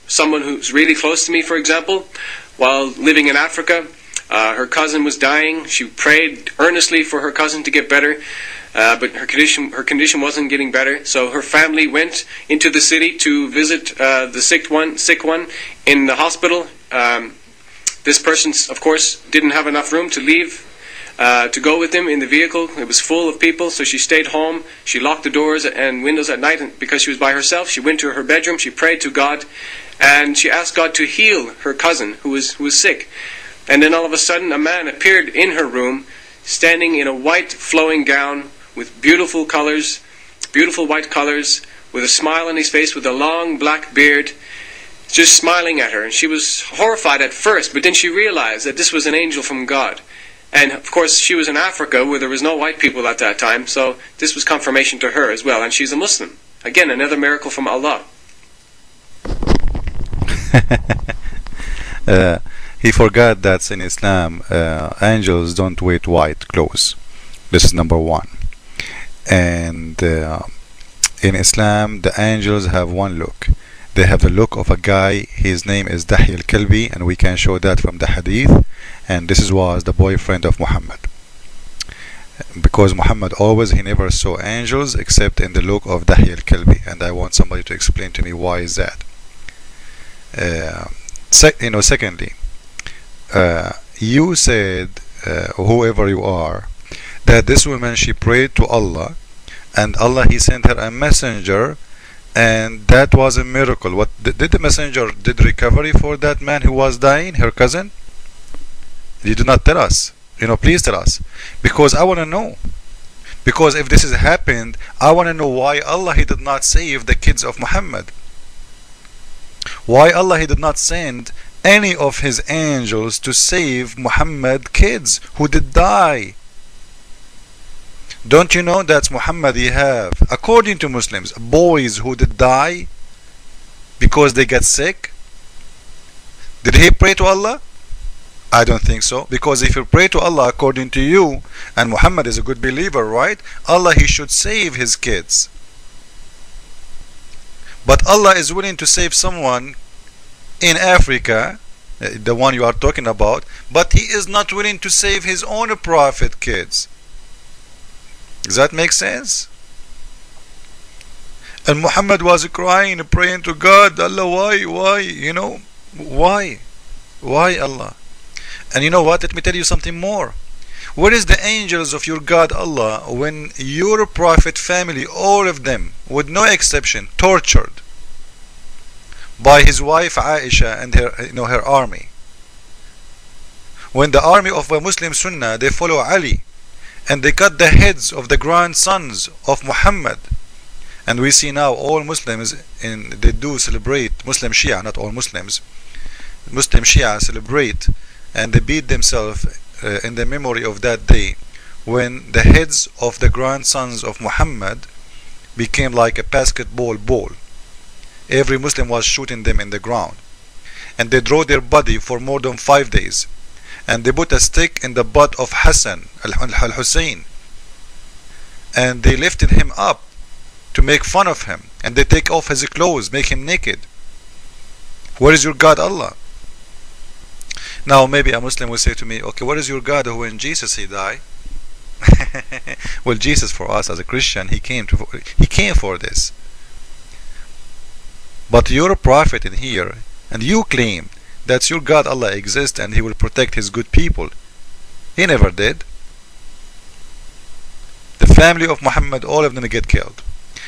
someone who's really close to me, for example, while living in Africa. Her cousin was dying. She prayed earnestly for her cousin to get better, but her condition wasn't getting better. So her family went into the city to visit the sick one in the hospital. This person, of course, didn't have enough room to leave, to go with him in the vehicle. It was full of people, so she stayed home. She locked the doors and windows at night, and because she was by herself, she went to her bedroom. She prayed to God, and she asked God to heal her cousin who was sick. And then all of a sudden, a man appeared in her room, standing in a white flowing gown with beautiful colors, beautiful white colors, with a smile on his face, with a long black beard, just smiling at her. And she was horrified at first, but then she realized that this was an angel from God. And of course, she was in Africa where there was no white people at that time, so this was confirmation to her as well. And she's a Muslim. Again, another miracle from Allah. He forgot that in Islam, angels don't wear white clothes. This is number one. And in Islam, the angels have one look. They have the look of a guy. His name is Dahi al-Kalbi, and we can show that from the hadith. And this was the boyfriend of Muhammad, because Muhammad he never saw angels except in the look of Dahi al-Kalbi. And I want somebody to explain to me why is that. Secondly, you said, whoever you are, that this woman, she prayed to Allah, and Allah, he sent her a messenger, and that was a miracle. What did the messenger did recovery for that man who was dying, her cousin? You do not tell us. Please tell us, because I want to know. Because if this has happened, I want to know why Allah, he did not save the kids of Muhammad. Why Allah, he did not send any of his angels to save Muhammad kids who did die. Don't you know that Muhammad, he have, according to Muslims, boys who did die because they get sick? Did he pray to Allah? I don't think so, because if you pray to Allah according to you, and Muhammad is a good believer, right? Allah, he should save his kids. But Allah is willing to save someone in Africa, the one you are talking about, but he is not willing to save his own prophet kids. Does that make sense? And Muhammad was crying, praying to God, Allah, why? Why Allah? And you know what? Let me tell you something more. Where is the angels of your God Allah when your prophet family, all of them, with no exception, tortured by his wife Aisha and her army? When the army of the Muslim Sunnah, they follow Ali, and they cut the heads of the grandsons of Muhammad. And we see now all Muslims, they do celebrate, Muslim Shia, not all Muslims, Muslim Shia celebrate, and they beat themselves in the memory of that day when the heads of the grandsons of Muhammad became like a basketball ball. Every Muslim was shooting them in the ground, and they draw their body for more than 5 days, and they put a stick in the butt of Hassan al-Hussein, and they lifted him up to make fun of him, and they take off his clothes, make him naked. Where is your God Allah? Now maybe a Muslim will say to me, okay, where is your God who when Jesus he died? Well, Jesus for us as a Christian, he came for this. But your prophet in here, and you claim that your God Allah exists and he will protect his good people. He never did. The family of Muhammad, all of them get killed.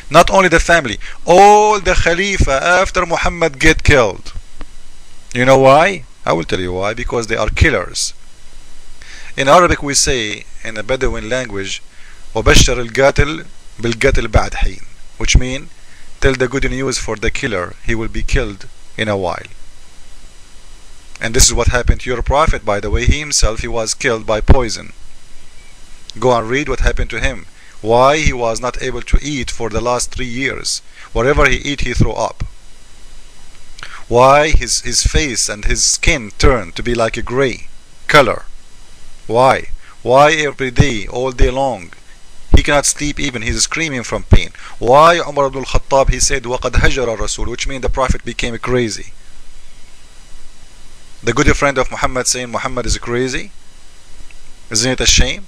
Not only the family, all the Khalifa after Muhammad get killed. You know why? I will tell you why. Because they are killers. In Arabic we say, in a Bedouin language, وَبَشَّرِ الْقَاتِلِ بِالْقَتْلِ بَعْدْ حِينٍ, which means, tell the good news for the killer, he will be killed in a while. And this is what happened to your prophet, by the way. He himself, he was killed by poison. Go and read what happened to him. Why he was not able to eat for the last 3 years. Whatever he eat, he threw up. Why his face and his skin turned to be like a gray color. Why? Why every day, all day long? He cannot sleep even, he's screaming from pain. Why Umar ibn al-Khattab, he said, وَقَدْ هَجَرَ الرَّسُولُ, which means the prophet became crazy. The good friend of Muhammad saying Muhammad is crazy. Isn't it a shame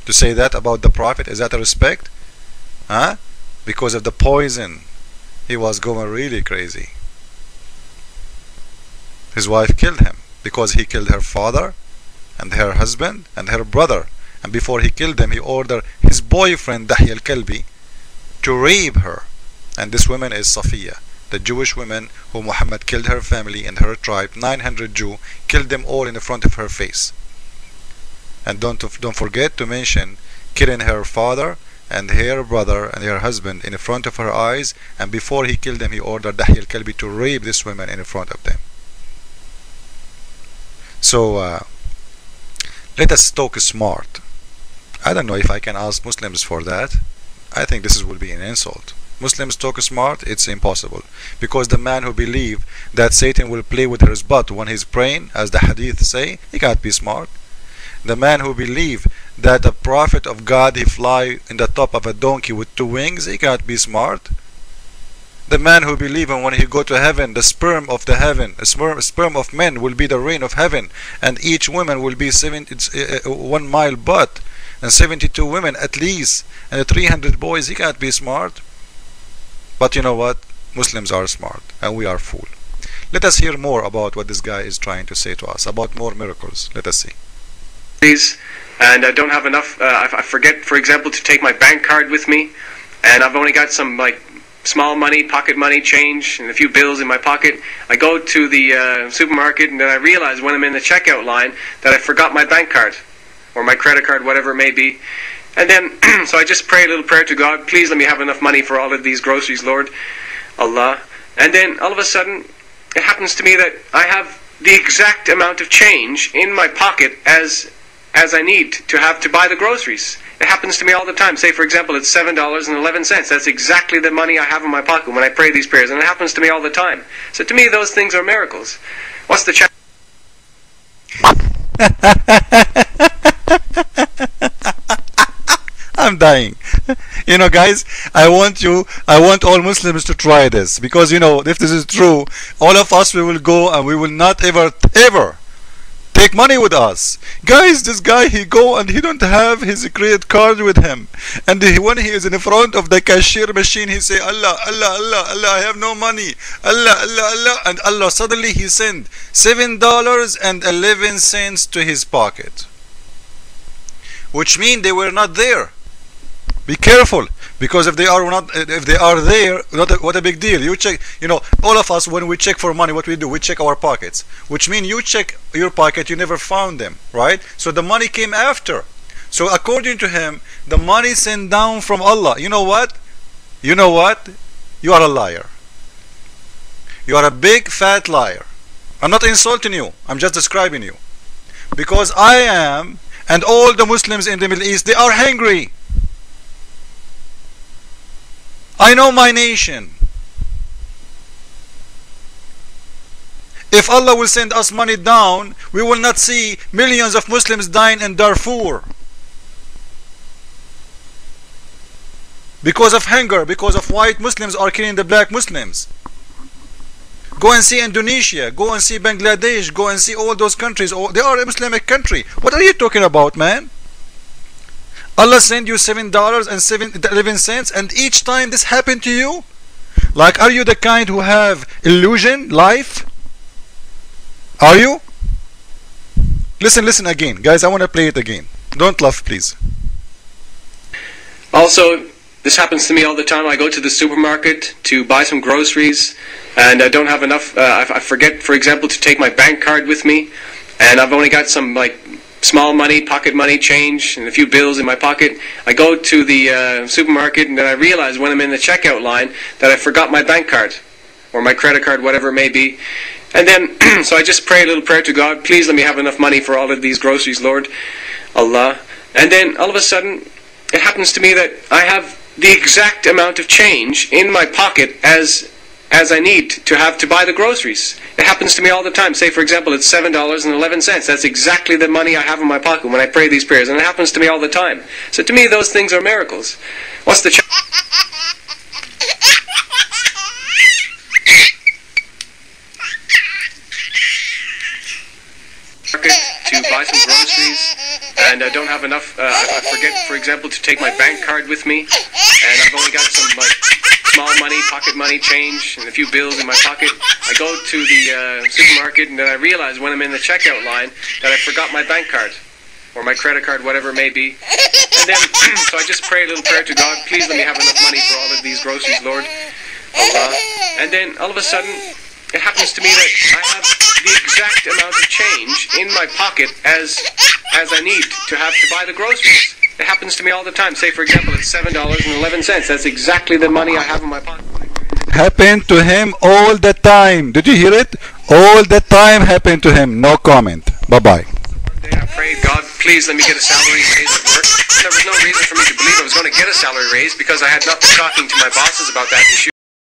to say that about the Prophet? Is that a respect? Huh? Because of the poison, he was going really crazy. His wife killed him because he killed her father and her husband and her brother. And before he killed them, he ordered his boyfriend Dahi al-Kalbi to rape her. And this woman is Safiya, the Jewish woman who Muhammad killed her family and her tribe. 900 Jews killed them all in the front of her face. And don't forget to mention killing her father and her brother and her husband in front of her eyes. And before he killed them, he ordered Dahi al-Kalbi to rape this woman in front of them. So let us talk smart. I don't know if I can ask Muslims for that. I think this will be an insult. Muslims talk smart, it's impossible. Because the man who believes that Satan will play with his butt when he's praying, as the hadith say, he can't be smart. The man who believes that a prophet of God, he fly in the top of a donkey with 2 wings, he can't be smart. The man who believes when he go to heaven, the sperm of the heaven, sperm of men will be the rain of heaven, and each woman will be 1 mile butt, and 72 women at least, and 300 boys. He can't be smart. But you know what? Muslims are smart, and we are fool. Let us hear more about what this guy is trying to say to us, about more miracles. Let us see. And I don't have enough, I forget, for example, to take my bank card with me, and I've only got some small money, pocket money, change, and a few bills in my pocket. I go to the supermarket, and then I realize when I'm in the checkout line that I forgot my bank card or my credit card, whatever it may be. And then so I just pray a little prayer to God, please let me have enough money for all of these groceries, Lord Allah. And then all of a sudden it happens to me that I have the exact amount of change in my pocket as I need to have to buy the groceries. It happens to me all the time. Say, for example, it's $7.11. That's exactly the money I have in my pocket when I pray these prayers. And it happens to me all the time. So to me, those things are miracles. What's the challenge? I'm dying. You know, guys, I want all Muslims to try this. Because, you know, if this is true, all of us, we will go and we will not ever take money with us. Guys, this guy, he go and he don't have his credit card with him. And when he is in front of the cashier machine, he say, Allah, Allah, Allah, Allah, I have no money. Allah, Allah, Allah. And Allah, suddenly he sent $7.11 to his pocket. Which means they were not there. Be careful, because if they are there, what a big deal. You check, you know, all of us, when we check for money, what we do, we check our pockets, which means you check your pocket, you never found them, right? So the money came after. So according to him, the money sent down from Allah. You know what? You know what? You are a liar. You are a big fat liar. I'm not insulting you, I'm just describing you. Because I am, and all the Muslims in the Middle East, they are hungry. I know my nation. If Allah will send us money down, we will not see millions of Muslims dying in Darfur. Because of hunger, because of white Muslims are killing the black Muslims. Go and see Indonesia, go and see Bangladesh, go and see all those countries. They are a Islamic country. What are you talking about, man? Allah sent you $7.11, and each time this happened to you, like, are you the kind who have illusion life? Are you? Listen again, guys. I want to play it again. Don't laugh, please. Also, this happens to me all the time. I go to the supermarket to buy some groceries, and I don't have enough. I forget, for example, to take my bank card with me, and I've only got some small money, pocket money, change, and a few bills in my pocket. I go to the supermarket, and then I realize when I'm in the checkout line that I forgot my bank card or my credit card, whatever it may be. And then so I just pray a little prayer to God, please let me have enough money for all of these groceries, Lord Allah. And then all of a sudden it happens to me that I have the exact amount of change in my pocket as I need to have to buy the groceries. It happens to me all the time. Say, for example, it's $7.11. That's exactly the money I have in my pocket when I pray these prayers. And it happens to me all the time. So to me, those things are miracles. What's the market to buy some groceries, and I don't have enough. I forget, for example, to take my bank card with me, and I've only got some small money, pocket money, change, and a few bills in my pocket. I go to the supermarket, and then I realize when I'm in the checkout line that I forgot my bank card or my credit card, whatever it may be. And then, so I just pray a little prayer to God. Please let me have enough money for all of these groceries, Lord. Allah. And then all of a sudden, it happens to me that I have the exact amount of change in my pocket as I need to have to buy the groceries. It happens to me all the time. Say, for example, it's $7.11. That's exactly the money I have in my pocket. Happened to him all the time. Did you hear it? All the time happened to him. No comment. Bye-bye. One day I prayed, God, please let me get a salary raise at work. There was no reason for me to believe I was going to get a salary raise because I had not been talking to my bosses about that issue.